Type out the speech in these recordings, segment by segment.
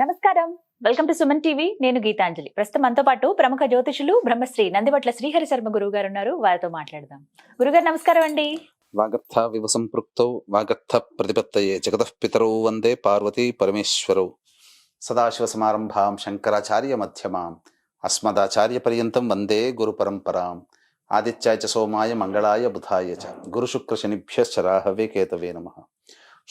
నమస్కారం. Welcome to Suman TV. నేను గీతాంజలి. ప్రస్తుతం మనతో పాటు ప్రముఖ జ్యోతిషులు బ్రహ్మశ్రీ నందివట్ల శ్రీహరి శర్మ గురువు గారు ఉన్నారు. వారితో మాట్లాడదాం. గురుగారు నమస్కారం అండి. వాగర్థ వివ సంపృక్తౌ వాగర్థ ప్రతిపత్తయే జగతః పితరౌ వందే పార్వతీ పరమేశ్వరౌ. సదాశివ సమారంభాం శంకరాచార్య మధ్యమాం అస్మదాచార్య పర్యంతం వందే గురు పరంపరాం. ఆదిత్యాయ చ సోమాయ మంగళాయ బుధాయ చ గురు శుక్ర శనిభ్యశ్చ రాహవే కేతవే నమః.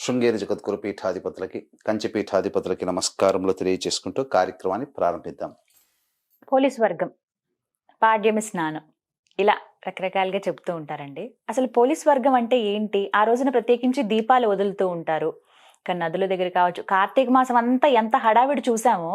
శృంగేరి జగద్గురు పీఠాధిపతులకి కంచి పీఠాధిపతులకి నమస్కారములు తెలియజేసుకుంటూ కార్యక్రమాన్ని ప్రారంభిద్దాం. పోలీస్ వర్గం, పాడ్యమి స్నానం, ఇలా రకరకాలుగా చెప్తూ ఉంటారండి. అసలు పోలీస్ వర్గం అంటే ఏంటి? ఆ రోజున ప్రత్యేకించి దీపాలు వదులుతూ ఉంటారు. కానీ నదుల దగ్గర కావచ్చు, కార్తీక మాసం అంతా ఎంత హడావిడి చూసామో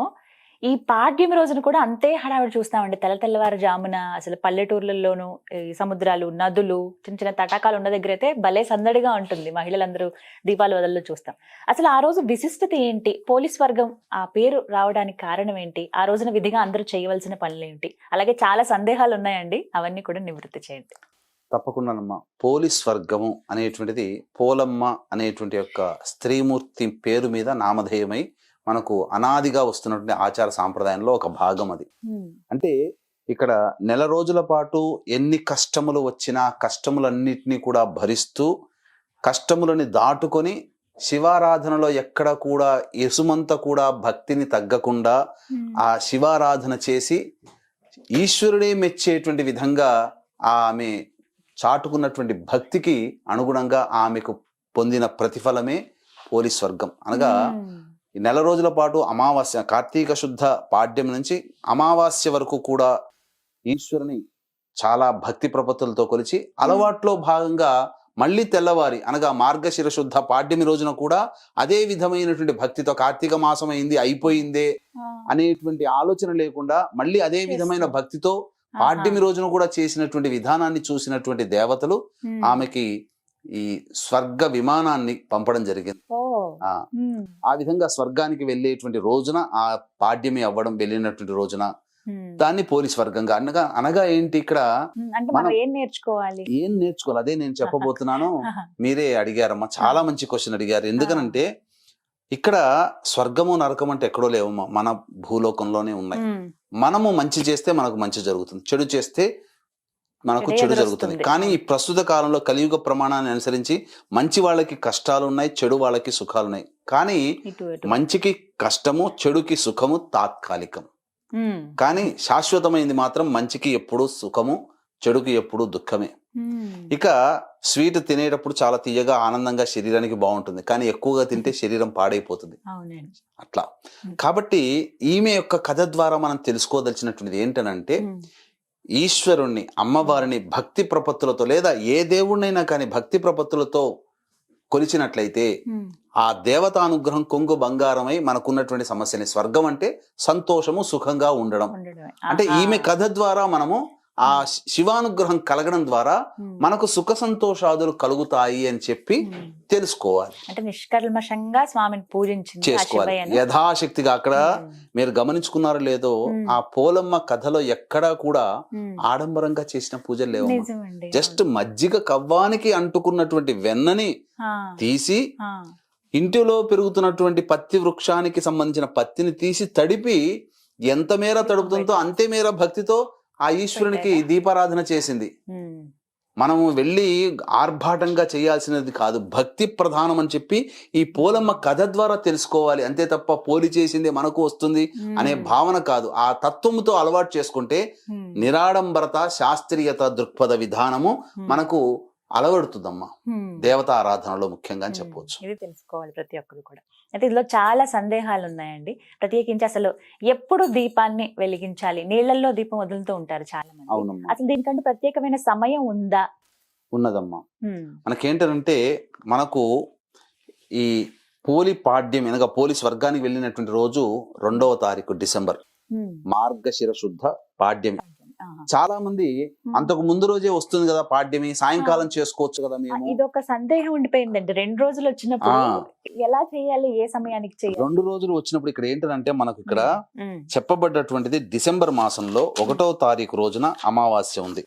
ఈ పాడ్యమి రోజున కూడా అంతే హడావిడి చూస్తామండి. తెల్లవారు జామున అసలు పల్లెటూర్లలోనూ ఈ సముద్రాలు, నదులు, చిన్న చిన్న తటాకాలు ఉన్న దగ్గర అయితే భలే సందడిగా ఉంటుంది. మహిళలందరూ దీపాలు వదల్లో చూస్తాం. అసలు ఆ రోజు విశిష్టత ఏంటి? పోలీస్ వర్గం ఆ పేరు రావడానికి కారణం ఏంటి? ఆ రోజున విధిగా అందరూ చేయవలసిన పనులు ఏంటి? అలాగే చాలా సందేహాలు ఉన్నాయండి, అవన్నీ కూడా నివృత్తి చేయండి. తప్పకుండానమ్మా. పోలీస్ వర్గము అనేటువంటిది పోలమ్మ అనేటువంటి యొక్క స్త్రీమూర్తి పేరు మీద నామధేయమై మనకు అనాదిగా వస్తున్నటువంటి ఆచార సాంప్రదాయంలో ఒక భాగం అది. అంటే ఇక్కడ నెల రోజుల పాటు ఎన్ని కష్టములు వచ్చినా కష్టములన్నిటినీ కూడా భరిస్తూ కష్టములని దాటుకొని శివారాధనలో ఎక్కడ కూడా ఎసుమంత కూడా భక్తిని తగ్గకుండా ఆ శివారాధన చేసి ఈశ్వరుడే మెచ్చేటువంటి విధంగా ఆమె చాటుకున్నటువంటి భక్తికి అనుగుణంగా ఆమెకు పొందిన ప్రతిఫలమే పోలీస్ వర్గం. అనగా ఈ నెల రోజుల పాటు అమావాస్య, కార్తీక శుద్ధ పాడ్యం నుంచి అమావాస్య వరకు కూడా ఈశ్వరుని చాలా భక్తి ప్రపత్తులతో కొలిచి అలవాట్లో భాగంగా మళ్ళీ తెల్లవారి అనగా మార్గశిర శుద్ధ పాడ్యమి రోజున కూడా అదే విధమైనటువంటి భక్తితో కార్తీక మాసం అయింది అయిపోయిందే అనేటువంటి ఆలోచన లేకుండా మళ్ళీ అదే విధమైన భక్తితో పాడ్యమి రోజున కూడా చేసినటువంటి విధానాన్ని చూసినటువంటి దేవతలు ఆమెకి ఈ స్వర్గ విమానాన్ని పంపడం జరిగింది. ఆ విధంగా స్వర్గానికి వెళ్ళేటువంటి రోజున ఆ పాడ్యమి అవ్వడం, వెళ్ళినటువంటి రోజున దాన్ని పోలీస్ వర్గంగా అనగా ఏంటి ఇక్కడ మనం ఏం నేర్చుకోవాలి అదే నేను చెప్పబోతున్నాను. మీరే అడిగారమ్మా, చాలా మంచి క్వశ్చన్ అడిగారు. ఎందుకనంటే ఇక్కడ స్వర్గము నరకం అంటే ఎక్కడో లేవమ్మా, మన భూలోకంలోనే ఉన్నాయి. మనము మంచి చేస్తే మనకు మంచి జరుగుతుంది, చెడు చేస్తే మనకు చెడు జరుగుతుంది. కానీ ఈ ప్రస్తుత కాలంలో కలియుగ ప్రమాణాన్ని అనుసరించి మంచి వాళ్ళకి కష్టాలు ఉన్నాయి, చెడు వాళ్ళకి సుఖాలు ఉన్నాయి. కానీ మంచికి కష్టము, చెడుకి సుఖము తాత్కాలికం. కానీ శాశ్వతమైంది మాత్రం మంచికి ఎప్పుడు సుఖము, చెడుకి ఎప్పుడు దుఃఖమే. ఇక స్వీట్ తినేటప్పుడు చాలా తీయగా ఆనందంగా శరీరానికి బాగుంటుంది, కానీ ఎక్కువగా తింటే శరీరం పాడైపోతుంది. అట్లా కాబట్టి ఈమె యొక్క కథ ద్వారా మనం తెలుసుకోదలిచినటువంటిది ఏంటనంటే ఈశ్వరుణ్ణి, అమ్మవారిని భక్తి ప్రపత్తులతో లేదా ఏ దేవుణ్ణైనా కానీ భక్తి ప్రపత్తులతో కొలిచినట్లయితే ఆ దేవతానుగ్రహం కొంగు బంగారమై మనకున్నటువంటి సమస్యని, స్వర్గం అంటే సంతోషము, సుఖంగా ఉండడం. అంటే ఈమె కథ ద్వారా మనము ఆ శివానుగ్రహం కలగడం ద్వారా మనకు సుఖ సంతోషాదులు కలుగుతాయి అని చెప్పి తెలుసుకోవాలి. అంటే నిష్కల్మషంగా స్వామిని పూజించి చేసుకోవాలి యథాశక్తిగా. అక్కడ మీరు గమనించుకున్నారో లేదో, ఆ పోలమ్మ కథలో ఎక్కడా కూడా ఆడంబరంగా చేసిన పూజలు లేవు. జస్ట్ మజ్జిగ కవ్వానికి అంటుకున్నటువంటి వెన్నని తీసి ఇంటిలో పెరుగుతున్నటువంటి పత్తి వృక్షానికి సంబంధించిన పత్తిని తీసి తడిపి ఎంత మేర తడుపుతుందో అంతే మేర భక్తితో ఆ ఈశ్వరునికి దీపారాధన చేసింది. మనము వెళ్ళి ఆర్భాటంగా చేయాల్సినది కాదు, భక్తి ప్రధానం అని చెప్పి ఈ పోలమ్మ కథ ద్వారా తెలుసుకోవాలి. అంతే తప్ప పోలి చేసింది మనకు వస్తుంది అనే భావన కాదు. ఆ తత్వముతో అలవాటు చేసుకుంటే నిరాడంబరత, శాస్త్రీయత దృక్పథ విధానము మనకు అలవడుతుందమ్మా దేవతా ఆరాధనలో ముఖ్యంగా అని చెప్పవచ్చు. ఇది తెలుసుకోవాలి ప్రతి ఒక్కరు కూడా. అయితే ఇందులో చాలా సందేహాలు ఉన్నాయండి. ప్రత్యేకించి అసలు ఎప్పుడు దీపాన్ని వెలిగించాలి? నీళ్లలో దీపం వదులుతూ ఉంటారు చాలా మంది. అవునమ్మా. అసలు దీనికంటే ప్రత్యేకమైన సమయం ఉందా? ఉన్నదమ్మా. మనకేంటంటే మనకు ఈ పోలి పాడ్యం అనగా పోలీస్ వర్గానికి వెళ్ళినటువంటి రోజు 2వ తారీఖు డిసెంబర్, మార్గశిర శుద్ధ పాడ్యమి. చాలా మంది అంతకు ముందు రోజే వస్తుంది కదా పాడ్యమి, సాయంకాలం చేసుకోవచ్చు కదా. మేము ఇదొక సందేహం ఉండిపోయిందండి. 2 రోజులు వచ్చినప్పుడు ఎలా చేయాలి, ఏ సమయానికి చేయాలి? 2 రోజులు వచ్చినప్పుడు ఇక్కడ ఏంటంటే మనకు ఇక్కడ చెప్పబడ్డటువంటిది డిసెంబర్ మాసంలో 1వ తారీఖు రోజున అమావాస్య ఉంది.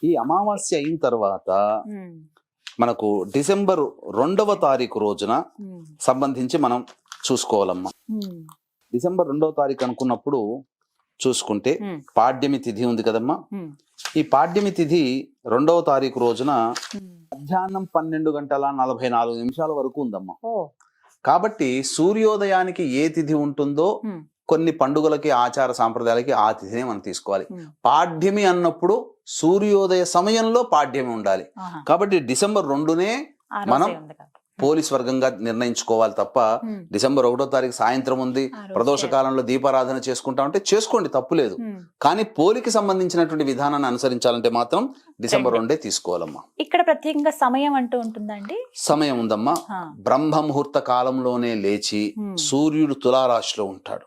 ఈ అమావాస్య అయిన తర్వాత మనకు డిసెంబర్ 2వ తారీఖు రోజున సంబంధించి మనం చూసుకోవాలమ్మా. డిసెంబర్ 2వ తారీఖు అనుకున్నప్పుడు చూసుకుంటే పాడ్యమి తిథి ఉంది కదమ్మా. ఈ పాడ్యమి తిథి 2వ తారీఖు రోజున మధ్యాహ్నం 12:44 వరకు ఉందమ్మా. కాబట్టి సూర్యోదయానికి ఏ తిథి ఉంటుందో కొన్ని పండుగలకి ఆచార సాంప్రదాయాలకి ఆ తిథిని మనం తీసుకోవాలి. పాడ్యమి అన్నప్పుడు సూర్యోదయ సమయంలో పాడ్యమి ఉండాలి. కాబట్టి డిసెంబర్ 2నే మనం పోలీస్ వర్గంగా నిర్ణయించుకోవాలి తప్ప డిసెంబర్ 1వ తారీఖు సాయంత్రం ఉంది, ప్రదోష కాలంలో దీపారాధన చేసుకుంటా ఉంటే చేసుకోండి, తప్పు లేదు. కానీ పోలికి సంబంధించినటువంటి విధానాన్ని అనుసరించాలంటే మాత్రం డిసెంబర్ 2 తీసుకోవాలమ్మా. ఇక్కడ ప్రత్యేకంగా సమయం అంటూ ఉంటుందండి? సమయం ఉందమ్మా. బ్రహ్మ ముహూర్త కాలంలోనే లేచి సూర్యుడు తులారాశిలో ఉంటాడు.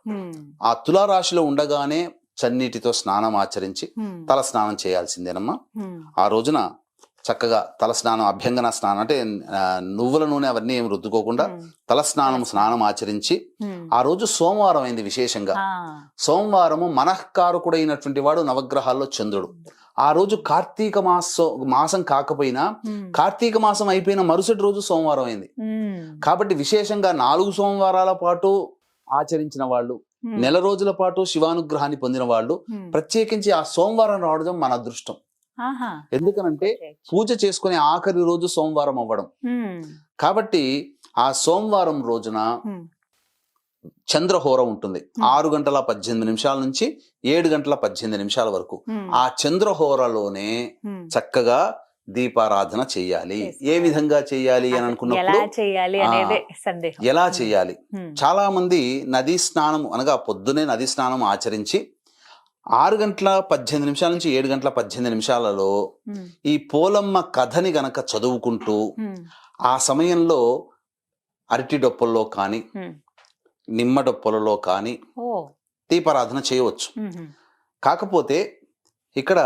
ఆ తులారాశిలో ఉండగానే చన్నీటితో స్నానం ఆచరించి తల స్నానం చేయాల్సిందేనమ్మా. ఆ రోజున చక్కగా తల స్నానం, అభ్యంగన స్నానం అంటే నువ్వుల నూనె అవన్నీ ఏమి రుద్దుకోకుండా తల స్నానం ఆచరించి, ఆ రోజు సోమవారం అయింది. విశేషంగా సోమవారము మనఃకారకుడైనటువంటి వాడు నవగ్రహాల్లో చంద్రుడు. ఆ రోజు కార్తీక మాసం కాకపోయినా కార్తీక మాసం అయిపోయిన మరుసటి రోజు సోమవారం అయింది. కాబట్టి విశేషంగా 4 సోమవారాల పాటు ఆచరించిన వాళ్ళు, నెల రోజుల పాటు శివానుగ్రహాన్ని పొందిన వాళ్ళు ప్రత్యేకించి ఆ సోమవారం రావడం మన అదృష్టం. ఎందుకనంటే పూజ చేసుకునే ఆఖరి రోజు సోమవారం అవ్వడం. కాబట్టి ఆ సోమవారం రోజున చంద్రహోర ఉంటుంది. 6:18 నుంచి 7:18 వరకు. ఆ చంద్రహోరలోనే చక్కగా దీపారాధన చెయ్యాలి. ఏ విధంగా చెయ్యాలి అని అనుకున్నప్పుడు ఎలా చెయ్యాలి? చాలా మంది నదీ స్నానం అనగా పొద్దునే నదీ స్నానం ఆచరించి 6:18 నుంచి 7:18 ఈ పోలమ్మ కథని గనక చదువుకుంటూ ఆ సమయంలో అరటి డొప్పల్లో కానీ నిమ్మ డొప్పలలో కానీ దీపారాధన చేయవచ్చు. కాకపోతే ఇక్కడ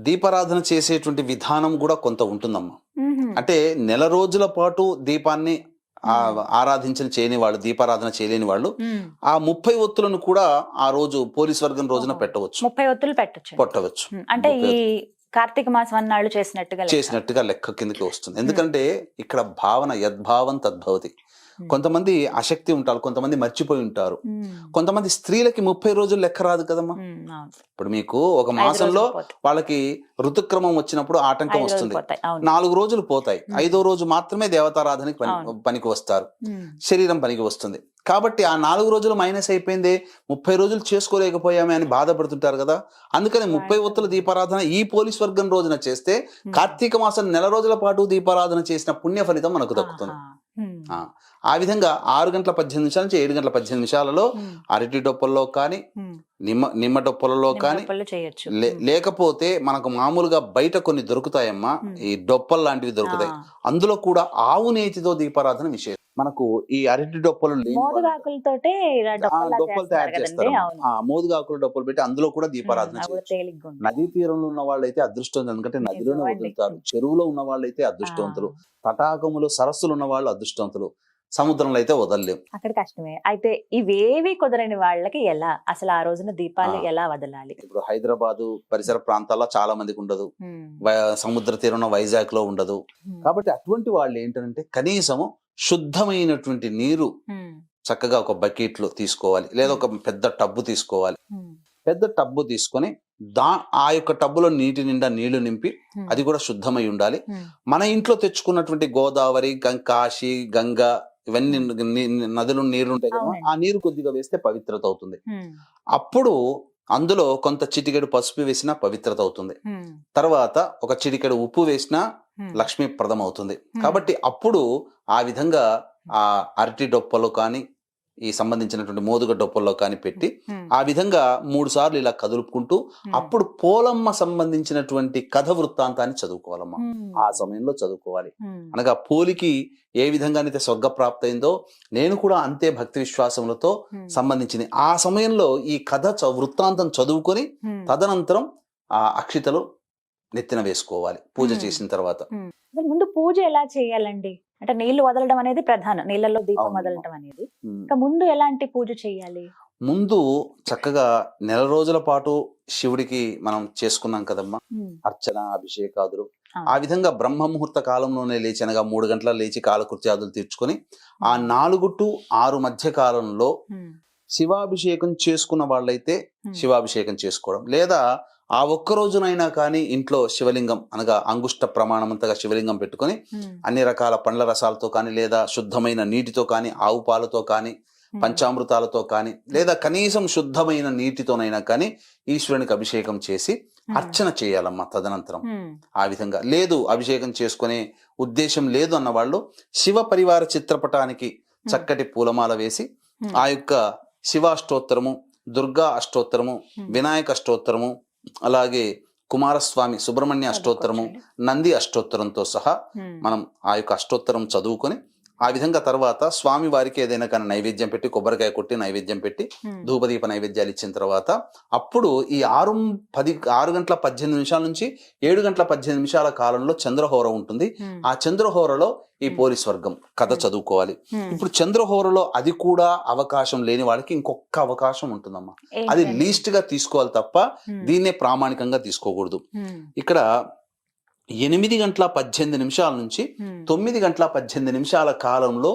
దీపారాధన చేసేటువంటి విధానం కూడా కొంత ఉంటుందమ్మా. అంటే నెల రోజుల పాటు దీపాన్ని ఆరాధించిన చేయని వాళ్ళు, దీపారాధన చేయలేని వాళ్ళు ఆ 30 ఒత్తులను కూడా ఆ రోజు పోలీస్ వర్గం రోజున పెట్టవచ్చు. 30 ఒత్తులు పెట్టవచ్చు. అంటే ఈ కార్తీక మాసం అన్నాళ్ళు చేసినట్టుగా లెక్క కిందకి వస్తుంది. ఎందుకంటే ఇక్కడ భావన యద్భావం తద్భవతి. కొంతమంది ఆసక్తి ఉంటారు, కొంతమంది మర్చిపోయి ఉంటారు. కొంతమంది స్త్రీలకి 30 రోజులు లెక్క రాదు కదమ్మా. ఇప్పుడు మీకు ఒక మాసంలో వాళ్ళకి ఋతుక్రమం వచ్చినప్పుడు ఆటంకం వస్తుంది, 4 రోజులు పోతాయి. 5వ రోజు మాత్రమే దేవతారాధనకి పనికి వస్తారు, శరీరం పనికి వస్తుంది. కాబట్టి ఆ 4 రోజులు మైనస్ అయిపోయింది, 30 రోజులు చేసుకోలేకపోయామే అని బాధపడుతుంటారు కదా. అందుకని 30 ఒత్తుల దీపారాధన ఈ పోలీస్ వర్గం రోజున చేస్తే కార్తీక మాసం నెల రోజుల పాటు దీపారాధన చేసిన పుణ్య ఫలితం మనకు దక్కుతుంది. ఆ విధంగా 6:18 నుంచి 7:18 అరటి డొప్పల్లో కానీ నిమ్మ డొప్పలలో కానీ లేకపోతే మనకు మామూలుగా బయట కొన్ని దొరుకుతాయమ్మా, ఈ డొప్పలు లాంటివి దొరుకుతాయి. అందులో కూడా ఆవు నేతితో దీపారాధన విశేషం. మనకు ఈ అరటి డొప్పలు డొప్పలు తయారు చేస్తారు. మోదుగాకులు డొప్పలు పెట్టి అందులో కూడా దీపారాధన చేయొచ్చు. నదీ తీరంలో ఉన్న వాళ్ళైతే అదృష్టవంతులు, ఎందుకంటే నదిలోనే వదులుతారు. చెరువులో ఉన్న వాళ్ళైతే అదృష్టవంతులు, తటాకములు సరస్సులు ఉన్న వాళ్ళు అదృష్టవంతులు, సముద్రంలో అయితే వదలలేము. అక్కడ కష్టమే. అయితే ఇవేవి కుదరని వాళ్ళకి ఎలా అసలు ఆ రోజున దీపాలు ఎలా వదలాలి? ఇప్పుడు హైదరాబాదు పరిసర ప్రాంతాల్లో చాలా మందికి ఉండదు, సముద్ర తీరంలో వైజాగ్ లో ఉండదు. కాబట్టి అటువంటి వాళ్ళు ఏంటంటే కనీసము శుద్ధమైనటువంటి నీరు చక్కగా ఒక బకెట్ లో తీసుకోవాలి, లేదా ఒక పెద్ద టబ్బు తీసుకోవాలి. పెద్ద టబ్బు తీసుకొని ఆ యొక్క టబ్బులో నీటి నిండా నీళ్లు నింపి, అది కూడా శుద్ధమై ఉండాలి. మన ఇంట్లో తెచ్చుకున్నటువంటి గోదావరి, కాశీ, గంగా ఇవన్నీ నదులు నీరు ఉంటాయి కదా, ఆ నీరు కొద్దిగా వేస్తే పవిత్రత అవుతుంది. అప్పుడు అందులో కొంత చిటికెడు పసుపు వేసినా పవిత్రత అవుతుంది. తర్వాత ఒక చిటికెడు ఉప్పు వేసినా లక్ష్మీప్రదం అవుతుంది. కాబట్టి అప్పుడు ఆ విధంగా ఆ అరటి డొప్పలు కానీ ఈ సంబంధించినటువంటి మోదుగ డొప్పల్లో కానీ పెట్టి ఆ విధంగా 3 సార్లు ఇలా కదులుపుకుంటూ అప్పుడు పోలమ్మ సంబంధించినటువంటి కథ వృత్తాంతాన్ని చదువుకోవాలమ్మా. ఆ సమయంలో చదువుకోవాలి. అనగా పోలికి ఏ విధంగానైతే స్వర్గప్రాప్తి అయిందో నేను కూడా అంతే భక్తి విశ్వాసములతో సంబంధించింది. ఆ సమయంలో ఈ కథ వృత్తాంతం చదువుకొని తదనంతరం ఆ అక్షితలు నెత్తిన వేసుకోవాలి పూజ చేసిన తర్వాత. ముందు పూజ ఎలా చేయాలండి? అంటే నీళ్లు వదలడం అనేది ప్రధానం, నీళ్ళలో దీపం వదలడం అనేది. ఇంకా ముందు ఎలాంటి పూజ చేయాలి? ముందు చక్కగా నెల రోజుల పాటు శివుడికి మనం చేసుకున్నాం కదమ్మా అర్చన, అభిషేకాదులు. ఆ విధంగా బ్రహ్మ ముహూర్త కాలంలోనే లేచి, అనగా 3 గంటల లేచి కాలకృత్యాదులు తీర్చుకొని ఆ 4 to 6 మధ్య కాలంలో శివాభిషేకం చేసుకున్న వాళ్ళైతే శివాభిషేకం చేసుకోవడం, లేదా ఆ ఒక్క రోజునైనా కానీ ఇంట్లో శివలింగం అనగా అంగుష్ట ప్రమాణమంతగా శివలింగం పెట్టుకొని అన్ని రకాల పండ్ల రసాలతో కానీ, లేదా శుద్ధమైన నీటితో కానీ, ఆవు పాలతో కానీ, పంచామృతాలతో కానీ, లేదా కనీసం శుద్ధమైన నీటితోనైనా కానీ ఈశ్వరునికి అభిషేకం చేసి అర్చన చేయాలమ్మా. తదనంతరం ఆ విధంగా లేదు, అభిషేకం చేసుకునే ఉద్దేశం లేదు అన్న వాళ్ళు శివ పరివార చిత్రపటానికి చక్కటి పూలమాల వేసి ఆ యొక్క శివాష్టోత్తరము, దుర్గా అష్టోత్తరము, వినాయక అష్టోత్తరము, అలాగే కుమారస్వామి సుబ్రహ్మణ్య అష్టోత్తరము, నంది అష్టోత్తరంతో సహా మనం ఆ యొక్క అష్టోత్తరం చదువుకొని ఆ విధంగా తర్వాత స్వామి వారికి ఏదైనా కానీ నైవేద్యం పెట్టి, కొబ్బరికాయ కొట్టి నైవేద్యం పెట్టి, ధూపదీప నైవేద్యాలు ఇచ్చిన తర్వాత అప్పుడు ఈ 6 గంటల 18 నిమిషాల నుంచి 7 గంటల 18 నిమిషాల కాలంలో చంద్రహోర ఉంటుంది. ఆ చంద్రహోరలో ఈ పోలీస్ వర్గం కథ చదువుకోవాలి. ఇప్పుడు చంద్రహోరలో అది కూడా అవకాశం లేని వాళ్ళకి ఇంకొక అవకాశం ఉంటుందమ్మా. అది లీస్ట్ గా తీసుకోవాలి తప్ప దీన్నే ప్రామాణికంగా తీసుకోకూడదు. ఇక్కడ 8 గంటల 18 నిమిషాల నుంచి 9 గంటల 18 నిమిషాల కాలంలో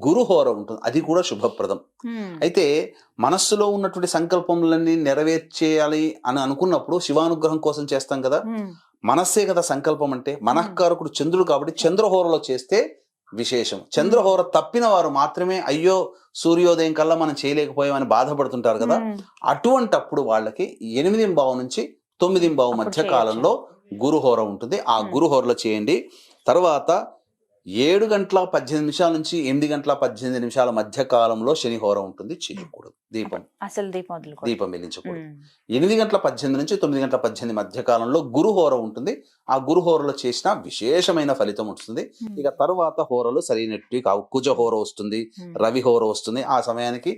గురుహోర ఉంటుంది. అది కూడా శుభప్రదం. అయితే మనస్సులో ఉన్నటువంటి సంకల్పములన్నీ నెరవేర్చేయాలి అని అనుకున్నప్పుడు శివానుగ్రహం కోసం చేస్తాం కదా, మనస్సే కదా సంకల్పం అంటే. మనఃకారకుడు చంద్రుడు కాబట్టి చంద్రహోరలో చేస్తే విశేషం. చంద్రహోర తప్పిన వారు మాత్రమే అయ్యో సూర్యోదయం కల్లా మనం చేయలేకపోయామని బాధపడుతుంటారు కదా, అటువంటప్పుడు వాళ్ళకి 8:15 నుంచి 9:15 మధ్య కాలంలో గురుహోర ఉంటుంది. ఆ గురుహోరలో చేయండి. తర్వాత 7 గంటల 18 నిమిషాల నుంచి 8 గంటల 18 నిమిషాల మధ్య కాలంలో శనిహోర ఉంటుంది. చేయకూడదు. దీపం వెలిగించకూడదు. 8 గంటల 18 నుంచి 9 గంటల 18 మధ్య కాలంలో గురుహోర ఉంటుంది. ఆ గురుహోరలో చేసిన విశేషమైన ఫలితం ఉంటుంది. ఇక తర్వాత హోరలు సరైనట్టు కావు. కుజహోర వస్తుంది, రవిహోర వస్తుంది. ఆ సమయానికి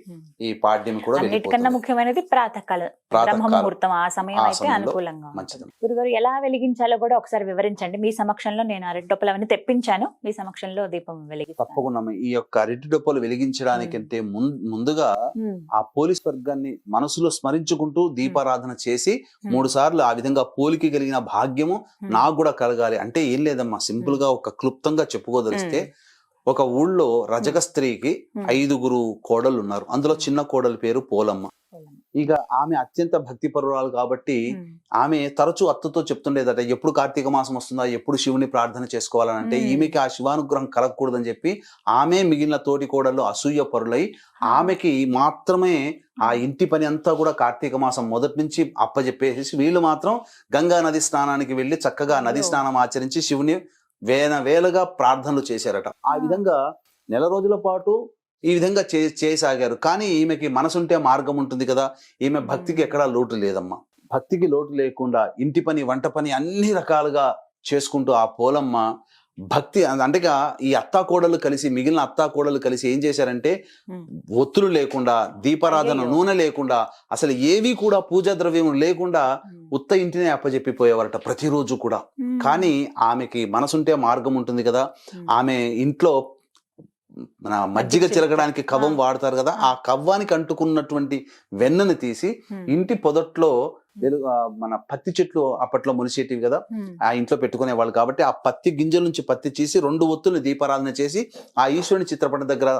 ఈ పాడ్యం కూడా అన్నిటికన్నా ముఖ్యమైనది ప్రాతకాలం, బ్రహ్మముహూర్తం. ఆ సమయం అయితే అనుకూలంగా మంచిది. గురుగారు ఎలా వెలిగించాలో కూడా ఒకసారి వివరించండి. మీ సమక్షంలో నేను అరటి డొప్పలు అవన్నీ తెప్పించాను, మీ సమక్షంలో దీపం వెలిగి. తప్పకుండా. ఈ యొక్క అరటి డొప్పలు వెలిగించడానికంటే ముందుగా ఆ పోలీస్ వర్గాన్ని మనసులో స్మరించుకుంటూ దీపారాధన చేసి 3 సార్లు ఆ విధంగా పోలికి కలిగిన భాగ్యము నాకు కూడా కలగాలి అంటే ఏం లేదమ్మా. సింపుల్ గా ఒక క్లుప్తంగా చెప్పుకోదలిస్తే, ఒక ఊళ్ళో రజక స్త్రీకి 5 కోడళ్ళు ఉన్నారు. అందులో చిన్న కోడలి పేరు పోలమ్మ. ఇక ఆమె అత్యంత భక్తిపరురాలు కాబట్టి ఆమె తరచూ అత్తతో చెప్తుండేదట, ఎప్పుడు కార్తీక మాసం వస్తుందా, ఎప్పుడు శివుని ప్రార్థన చేసుకోవాలని. అంటే ఈమెకి ఆ శివానుగ్రహం కలగకూడదని చెప్పి ఆమె మిగిలిన తోటి కోడళ్ళు అసూయ పరులై ఆమెకి మాత్రమే ఆ ఇంటి పని అంతా కూడా కార్తీక మాసం మొదటి నుంచి అప్పచెప్పేసి వీళ్ళు మాత్రం గంగా నది స్నానానికి వెళ్ళి చక్కగా నది స్నానం ఆచరించి శివుని వేలుగా ప్రార్థనలు చేశారట. ఆ విధంగా నెల రోజుల పాటు ఈ విధంగా చేయసాగారు. కానీ ఈమెకి మనసుంటే మార్గం ఉంటుంది కదా, ఈమె భక్తికి ఎక్కడా లోటు లేదమ్మా. భక్తికి లోటు లేకుండా ఇంటి పని, వంట పని అన్ని రకాలుగా చేసుకుంటూ ఆ పోలమ్మ భక్తి అంటేగా ఈ అత్తాకోడలు కలిసి, మిగిలిన అత్తాకోడలు కలిసి ఏం చేశారంటే, ఒత్తులు లేకుండా, దీపారాధన నూనె లేకుండా, అసలు ఏవి కూడా పూజా ద్రవ్యం లేకుండా ఉత్త ఇంటినే అప్పచెప్పిపోయేవారట ప్రతిరోజు కూడా. కానీ ఆమెకి మనసుంటే మార్గం ఉంటుంది కదా, ఆమె ఇంట్లో మన మజ్జిగ చిలకడానికి కవ్వం వాడతారు కదా, ఆ కవ్వానికి అంటుకున్నటువంటి వెన్నను తీసి ఇంటి పొదట్లో మన పత్తి చెట్లు అప్పట్లో మొలిచేటివి కదా, ఆ ఇంట్లో పెట్టుకునే వాళ్ళు కాబట్టి ఆ పత్తి గింజల నుంచి పత్తి చేసి 2 ఒత్తుల్ని దీపారాధన చేసి ఆ ఈశ్వరుని చిత్రపటం దగ్గర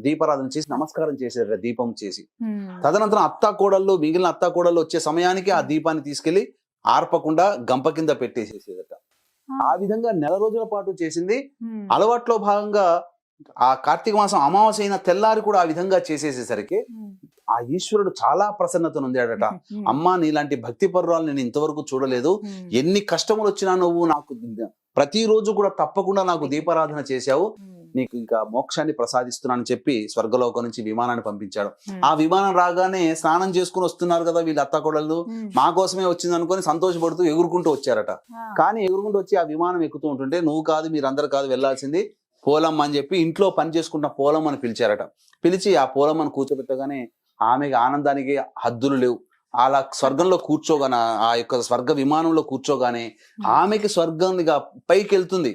దీపారాధన చేసి నమస్కారం చేశారు దీపం చేసి. తదనంతరం అత్తాకోడళ్ళు, మిగిలిన అత్తాకోడళ్ళు వచ్చే సమయానికి ఆ దీపాన్ని తీసుకెళ్లి ఆర్పకుండా గంప కింద పెట్టేసేసేదట. ఆ విధంగా నెల రోజుల పాటు చేసింది. అలవాట్లో భాగంగా ఆ కార్తీక మాసం అమావాస్య అయిన తెల్లారి కూడా ఆ విధంగా చేసేసేసరికి ఆ ఈశ్వరుడు చాలా ప్రసన్నత నొందాడట. అమ్మా, నీలాంటి భక్తి పరురాలు నేను ఇంతవరకు చూడలేదు. ఎన్ని కష్టములు వచ్చినా నువ్వు నాకు ప్రతిరోజు కూడా తప్పకుండా నాకు దీపారాధన చేశావు, నీకు ఇంకా మోక్షాన్ని ప్రసాదిస్తున్నానని చెప్పి స్వర్గలోకం నుంచి విమానాన్ని పంపించాడు. ఆ విమానం రాగానే స్నానం చేసుకుని వస్తున్నారు కదా వీళ్ళు అత్తాకోడళ్ళు, మా కోసమే వచ్చింది అనుకుని సంతోషపడుతూ ఎగురుకుంటూ వచ్చారట. కానీ ఎగురుకుంటూ వచ్చి ఆ విమానం ఎక్కుతూ ఉంటుంటే, నువ్వు కాదు, మీరందరూ కాదు వెళ్లాల్సింది పోలమ్మ అని చెప్పి ఇంట్లో పని చేసుకుంటున్న పోలమ్మని పిలిచారట. పిలిచి ఆ పోలమ్మను కూర్చోబెట్టగానే ఆమెకి ఆనందానికి హద్దులు లేవు. అలా స్వర్గంలో కూర్చోగానే, ఆ యొక్క స్వర్గ విమానంలో కూర్చోగానే ఆమెకి స్వర్గంగా పైకి వెళ్తుంది.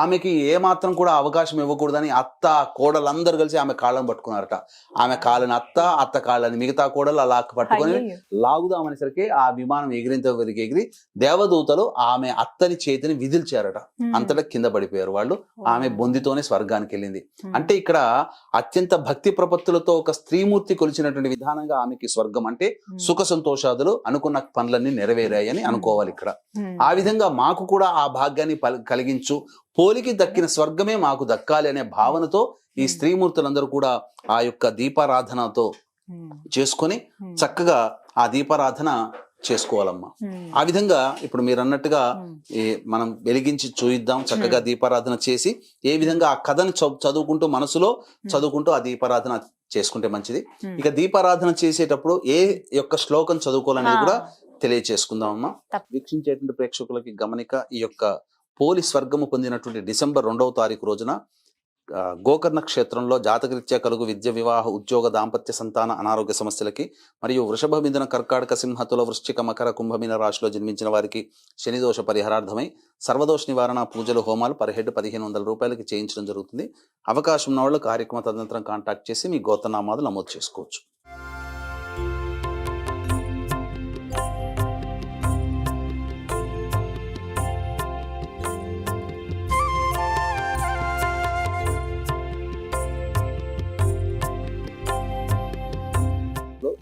ఆమెకి ఏ మాత్రం కూడా అవకాశం ఇవ్వకూడదని అత్త కోడలందరూ కలిసి ఆమె కాళ్ళను పట్టుకున్నారట. ఆమె కాళ్ళని అత్త కాళ్ళని మిగతా కోడలు అలా పట్టుకొని లాగుదామనేసరికి ఆ విమానం ఎగిరి దేవదూతలు ఆమె అత్తని చేతిని విదిల్చారట. అంతటా కింద పడిపోయారు వాళ్ళు. ఆమె బొందితోనే స్వర్గానికి వెళ్ళింది. అంటే ఇక్కడ అత్యంత భక్తి ప్రపత్తులతో ఒక స్త్రీమూర్తి కొలిచినటువంటి విధానంగా ఆమెకి స్వర్గం అంటే సుఖ సంతోషాదులు, అనుకున్న పనులన్నీ నెరవేరాయని అనుకోవాలి ఇక్కడ. ఆ విధంగా మాకు కూడా ఆ భాగ్యాన్ని కలిగించు, పోలికి దక్కిన స్వర్గమే మాకు దక్కాలి అనే భావనతో ఈ స్త్రీమూర్తులందరూ కూడా ఆ యొక్క దీపారాధనతో చేసుకొని చక్కగా ఆ దీపారాధన చేసుకోవాలమ్మా. ఆ విధంగా ఇప్పుడు మీరు అన్నట్టుగా మనం వెలిగించి చూయిద్దాం, చక్కగా దీపారాధన చేసి ఏ విధంగా ఆ కథను చదువుకుంటూ మనసులో చదువుకుంటూ ఆ దీపారాధన చేసుకుంటే మంచిది. ఇక దీపారాధన చేసేటప్పుడు ఏ యొక్క శ్లోకం చదువుకోవాలనేది కూడా తెలియచేసుకుందాం అమ్మా. వీక్షించేటువంటి ప్రేక్షకులకి గమనిక, ఈ యొక్క పోలీస్ స్వర్గము పొందినటువంటి డిసెంబర్ 2వ తారీఖు రోజున గోకర్ణ క్షేత్రంలో జాతకరీత్యా కలుగు విద్య, వివాహ, ఉద్యోగ, దాంపత్య, సంతాన, అనారోగ్య సమస్యలకి మరియు వృషభ, మిథున, కర్కాటక, సింహ, తుల, వృశ్చిక, మకర, కుంభమీన రాశిలో జన్మించిన వారికి శనిదోష పరిహారార్థమై సర్వదోష నివారణ పూజలు, హోమాలు పర్ హెడ్ 1500 రూపాయలకి చేయించడం జరుగుతుంది. అవకాశం ఉన్న వాళ్ళు కార్యక్రమ తదనంతరం కాంటాక్ట్ చేసి మీ గోత్రనామాలు నమోదు చేసుకోవచ్చు.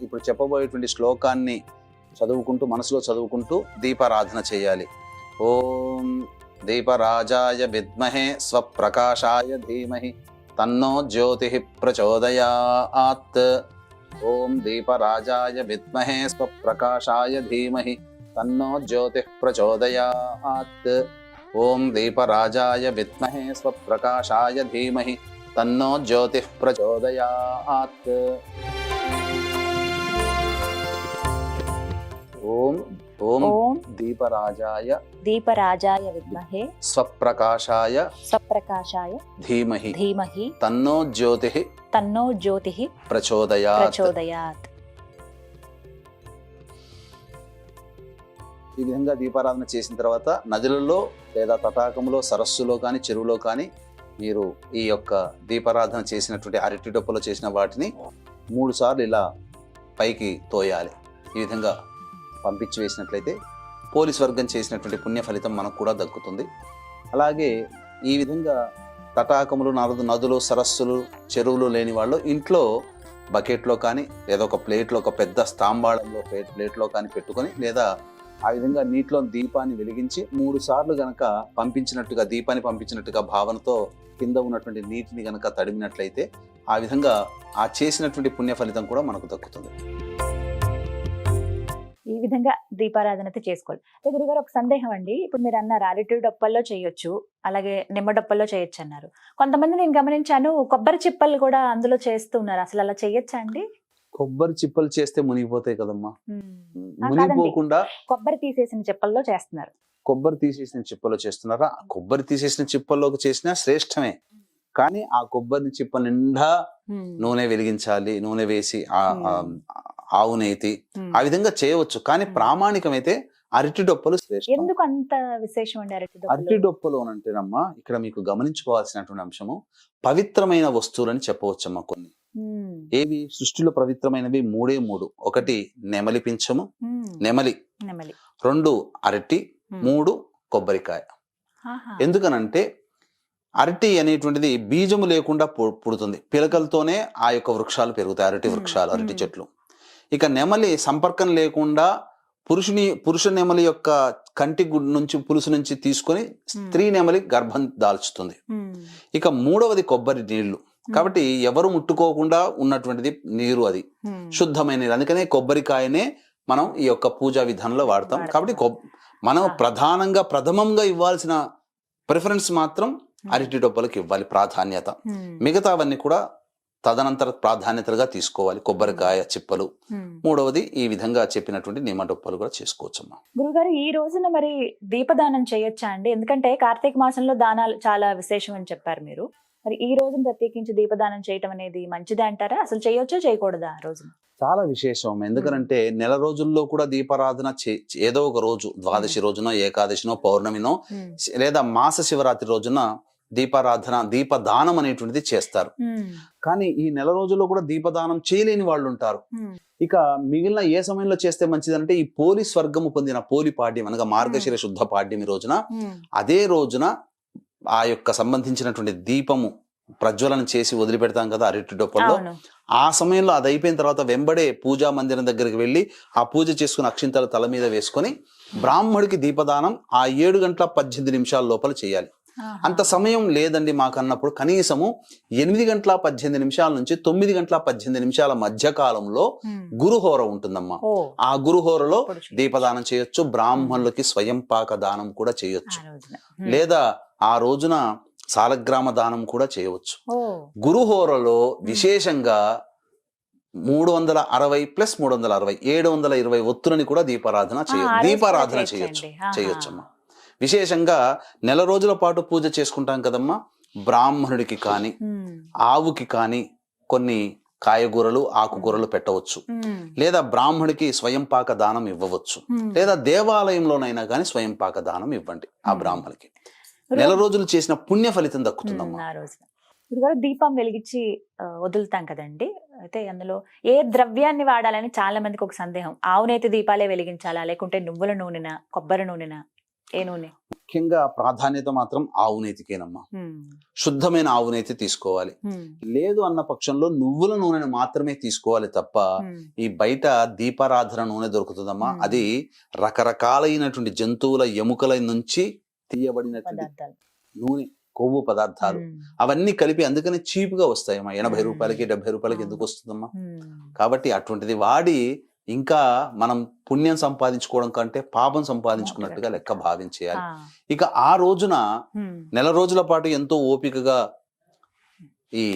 ఇప్పుడు చెప్పబోయేటువంటి శ్లోకాన్ని చదువుకుంటూ మనసులో చదువుకుంటూ దీపారాధన చేయాలి. ఓం దీపరాజాయ విద్మహే స్వప్రకాశాయ ధీమహి తన్నో జ్యోతి ప్రచోదయాత్. ఓం దీపరాజాయ విద్మహే స్వప్రకాశాయ ధీమహి తన్నో జ్యోతి ప్రచోదయాత్. ఓం దీపరాజాయ విద్మహే స్వప్రకాశాయ ధీమహి తన్నో జ్యోతి ప్రచోదయాత్. ఓం ఓం దీపరాజాయ విద్మహే స్వప్రకాశాయ ధీమహి తన్నో జ్యోతి ప్రచోదయాత్. ఈ విధంగా దీపారాధన చేసిన తర్వాత నదులలో లేదా తటాకములో, సరస్సులో కానీ చెరువులో కానీ మీరు ఈ యొక్క దీపారాధన చేసినటువంటి అరటి డొప్పలో చేసిన వాటిని 3 సార్లు ఇలా పైకి తోయాలి. ఈ విధంగా పంపించి వేసినట్లయితే పోలీస్ వర్గం చేసినటువంటి పుణ్య ఫలితం మనకు కూడా దక్కుతుంది. అలాగే ఈ విధంగా తటాకములు, నదులు, సరస్సులు, చెరువులు లేని వాళ్ళు ఇంట్లో బకెట్లో కానీ లేదా ఒక ప్లేట్లో, ఒక పెద్ద స్తాంబాళంలో ప్లేట్లో కానీ పెట్టుకొని లేదా ఆ విధంగా నీటిలో దీపాన్ని వెలిగించి 3 సార్లు గనక పంపించినట్టుగా, దీపాన్ని పంపించినట్టుగా భావనతో కింద ఉన్నటువంటి నీటిని గనక తడిమినట్లయితే ఆ విధంగా ఆ చేసినటువంటి పుణ్య ఫలితం కూడా మనకు దక్కుతుంది. ఈ విధంగా దీపారాధనతో చేసుకోవాలి. గురుగారు, ఒక సందేహం అండి. ఇప్పుడు మీరు అన్నారు అరటి డొప్పల్లో చేయొచ్చు, అలాగే నిమ్మ డొప్పల్లో చేయొచ్చు అన్నారు. కొంతమంది నేను గమనించాను కొబ్బరి చిప్పలు కూడా అందులో చేస్తూ ఉన్నారు. అసలు అలా చేయొచ్చా అండి? కొబ్బరి చిప్పలు చేస్తే మునిగిపోతాయి కదమ్మా. మునిగిపోకుండా కొబ్బరి తీసేసిన చిప్పల్లో చేస్తున్నారు. కొబ్బరి తీసేసిన చిప్పలో చేస్తున్నారా? కొబ్బరి తీసేసిన చిప్పల్లోకి చేసినా శ్రేష్టమే. కానీ ఆ కొబ్బరి చిప్ప నిండా నూనె వెలిగించాలి, నూనె వేసి ఆవు నేతి ఆ విధంగా చేయవచ్చు. కానీ ప్రామాణికమైతే అరటి డొప్పలు శ్రేష్టం. ఎందుకు అంత విశేషం అండి అరటి డొప్పలు అంటేనమ్మా, ఇక్కడ మీకు గమనించుకోవాల్సినటువంటి అంశము పవిత్రమైన వస్తువులని చెప్పవచ్చమ్మా. కొన్ని ఏవి సృష్టిలో పవిత్రమైనవి 3 ఒకటి నెమలి పింఛము, నెమలి. 2 అరటి, 3 కొబ్బరికాయ. ఎందుకనంటే అరటి అనేటువంటిది బీజము లేకుండా పుడుతుంది. పిలకలతోనే ఆ యొక్క వృక్షాలు పెరుగుతాయి, అరటి వృక్షాలు, అరటి చెట్లు. ఇక నెమలి సంపర్కం లేకుండా పురుష నెమలి యొక్క కంటి గుడ్డు నుంచి, పులుసు నుంచి తీసుకొని స్త్రీ నెమలి గర్భం దాల్చుతుంది. ఇక 3వది కొబ్బరి నీళ్లు. కాబట్టి ఎవరు ముట్టుకోకుండా ఉన్నటువంటిది నీరు, అది శుద్ధమైన నీరు. అందుకనే కొబ్బరికాయనే మనం ఈ యొక్క పూజా విధానంలో వాడతాం. కాబట్టి మనం ప్రథమంగా ఇవ్వాల్సిన ప్రిఫరెన్స్ మాత్రం అరటి డొప్పలకు ఇవ్వాలి ప్రాధాన్యత. మిగతావన్నీ కూడా తదనంతర ప్రాధాన్యతగా తీసుకోవాలి. కొబ్బరికాయ చిప్పలు, 3వది ఈ విధంగా చెప్పినటువంటి నిమ్మ డొప్పలు కూడా చేసుకోవచ్చమ్మా. గురుగారు, ఈ రోజున మరి దీపదానం చేయొచ్చా అండి? ఎందుకంటే కార్తీక మాసంలో దానాలు చాలా విశేషం అని చెప్పారు మీరు. మరి ఈ రోజున ప్రత్యేకించి దీపదానం చేయటం అనేది మంచిదే అంటారా? అసలు చేయొచ్చా చేయకూడదా ఆ రోజున? చాలా విశేషం. ఎందుకనంటే నెల రోజుల్లో కూడా దీపారాధన ఏదో ఒక రోజు ద్వాదశి రోజునో, ఏకాదశినో, పౌర్ణమినో లేదా మాస శివరాత్రి రోజున దీపారాధన, దీపదానం అనేటువంటిది చేస్తారు. కానీ ఈ నెల రోజుల్లో కూడా దీపదానం చేయలేని వాళ్ళు ఉంటారు. ఇక మిగిలిన ఏ సమయంలో చేస్తే మంచిదంటే ఈ పోలి స్వర్గము పొందిన పోలి పాడ్యం అనగా మార్గశిర శుద్ధ పాడ్యమి రోజున, అదే రోజున ఆ యొక్క సంబంధించినటువంటి దీపము ప్రజ్వలన చేసి వదిలిపెడతాం కదా అరటి డొప్పల్లో. ఆ సమయంలో అది అయిపోయిన తర్వాత వెంబడే పూజా మందిరం దగ్గరికి వెళ్ళి ఆ పూజ చేసుకుని అక్షింతలు తల మీద వేసుకొని బ్రాహ్మడికి దీపదానం ఆ 7 గంటల 18 నిమిషాల లోపల చేయాలి. అంత సమయం లేదండి మాకన్నప్పుడు కనీసము 8 గంటల 18 నిమిషాల నుంచి 9 గంటల 18 నిమిషాల మధ్య కాలంలో గురుహోర ఉంటుందమ్మా. ఆ గురుహోరలో దీపదానం చేయొచ్చు. బ్రాహ్మణులకి స్వయం పాక దానం కూడా చేయొచ్చు. లేదా ఆ రోజున సాలగ్రామ దానం కూడా చేయవచ్చు. గురుహోరలో విశేషంగా 360 + 360 720 ఒత్తులని కూడా దీపారాధన చేయొచ్చమ్మా. విశేషంగా నెల రోజుల పాటు పూజ చేసుకుంటాం కదమ్మా. బ్రాహ్మణుడికి కానీ ఆవుకి కానీ కొన్ని కాయగూరలు, ఆకుకూరలు పెట్టవచ్చు. లేదా బ్రాహ్మడికి స్వయం పాక దానం ఇవ్వవచ్చు. లేదా దేవాలయంలోనైనా కానీ స్వయం పాక దానం ఇవ్వండి ఆ బ్రాహ్మడికి. నెల రోజులు చేసిన పుణ్య ఫలితం దక్కుతుందమ్మా. దీపం వెలిగించి వదులుతాం కదండి, అయితే అందులో ఏ ద్రవ్యాన్ని వాడాలని చాలా మందికి ఒక సందేహం. ఆవునేతి దీపాలే వెలిగించాలా, లేకుంటే నువ్వుల నూనెనా, కొబ్బరి నూనెనా, ఏ నూనె? ముఖ్యంగా ప్రాధాన్యత మాత్రం ఆవునేతికేనమ్మా. శుద్ధమైన ఆవునేతి తీసుకోవాలి. లేదు అన్న పక్షంలో నువ్వుల నూనెను మాత్రమే తీసుకోవాలి తప్ప ఈ బయట దీపారాధన నూనె దొరుకుతుందమ్మా. అది రకరకాలైనటువంటి జంతువుల ఎముకల నుంచి తీయబడినటువంటి నూనె, కొవ్వు పదార్థాలు అవన్నీ కలిపి అందుకని చీప్ గా వస్తాయమ్మా. 80 రూపాయలకి 70 రూపాయలకి ఎందుకు వస్తుందమ్మా? కాబట్టి అటువంటిది వాడి ఇంకా మనం పుణ్యం సంపాదించుకోవడం కంటే పాపం సంపాదించుకున్నట్టుగా లెక్క భావించేయాలి. ఇక ఆ రోజున నెల రోజుల పాటు ఎంతో ఓపికగా ఈ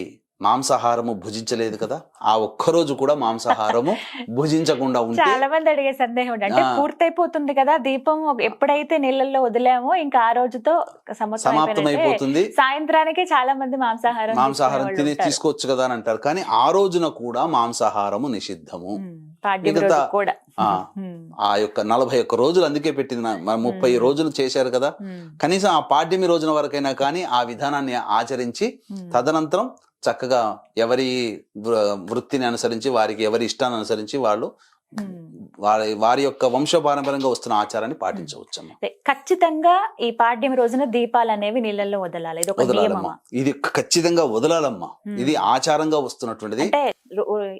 మాంసాహారము భుజించలేదు కదా, ఆ ఒక్కరోజు కూడా మాంసాహారము భుజించకుండా ఉంటే చాలా మంది అడిగే సందేహం అంటే పూర్తయిపోతుంది కదా దీపం, ఎప్పుడైతే నీళ్ళల్లో వదిలామో ఇంకా ఆ రోజుతో సమాప్తమైపోతుంది, సాయంత్రానికి చాలా మంది మాంసాహారం తిని తీసుకోవచ్చు కదా అని అంటారు. కానీ ఆ రోజున కూడా మాంసాహారము నిషిద్ధము. ఆ యొక్క 41 రోజులు అందుకే పెట్టింది. 30 రోజులు చేశారు కదా, కనీసం ఆ పాడ్యమి రోజున వరకైనా కానీ ఆ విధానాన్ని ఆచరించి తదనంతరం చక్కగా ఎవరి వృత్తిని అనుసరించి, వారికి ఎవరి ఇష్టాన్ని అనుసరించి వాళ్ళు వారి యొక్క వంశపారంపర్యంగా వస్తున్న ఆచారాన్ని పాటించవచ్చమ్మా. ఖచ్చితంగా ఈ పాడ్యమి రోజున దీపాలు అనేవి నీళ్ళల్లో వదలాలి, ఇది ఖచ్చితంగా వదలాలమ్మా. ఇది ఆచారంగా వస్తున్నటువంటిది.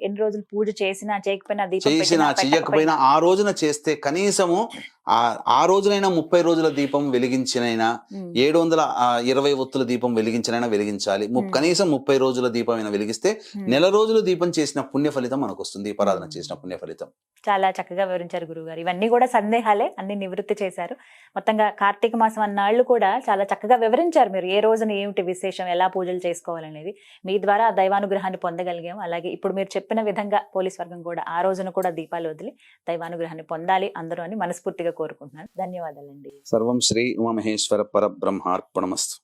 ఎన్ని రోజులు పూజ చేసినా చేయకపోయినా ఆ రోజున చేస్తే కనీసము ఆ రోజునైనా 30 రోజుల దీపం వెలిగించినైనా 720 ఒత్తుల దీపం వెలిగించినైనా వెలిగించాలి. కనీసం 30 రోజుల దీపం అయినా వెలిగిస్తే నెల రోజులు దీపం చేసిన పుణ్య ఫలితం మనకు వస్తుంది. దీపారాధన చేసిన పుణ్య ఫలితం. చాలా చక్కగా వివరించారు గురువుగారు. ఇవన్నీ కూడా సందేహాలే, అన్ని నివృత్తి చేశారు. మొత్తంగా కార్తీక మాసం అన్నాళ్ళు కూడా చాలా చక్కగా వివరించారు మీరు. ఏ రోజున ఏమిటి విశేషం, ఎలా పూజలు చేసుకోవాలనేది మీ ద్వారా ఆ దైవానుగ్రహాన్ని పొందగలిగాం. అలాగే ఇప్పుడు మీరు చెప్పిన విధంగా పోలీస్ వర్గం కూడా ఆ రోజున కూడా దీపాలు వదిలి దైవానుగ్రహాన్ని పొందాలి అందరూ అని మనస్ఫూర్తిగా కోరుకుంటున్నాను. ధన్యవాదాలండి. సర్వం శ్రీ ఉమామహేశ్వర పరబ్రహ్మార్పణమస్తు.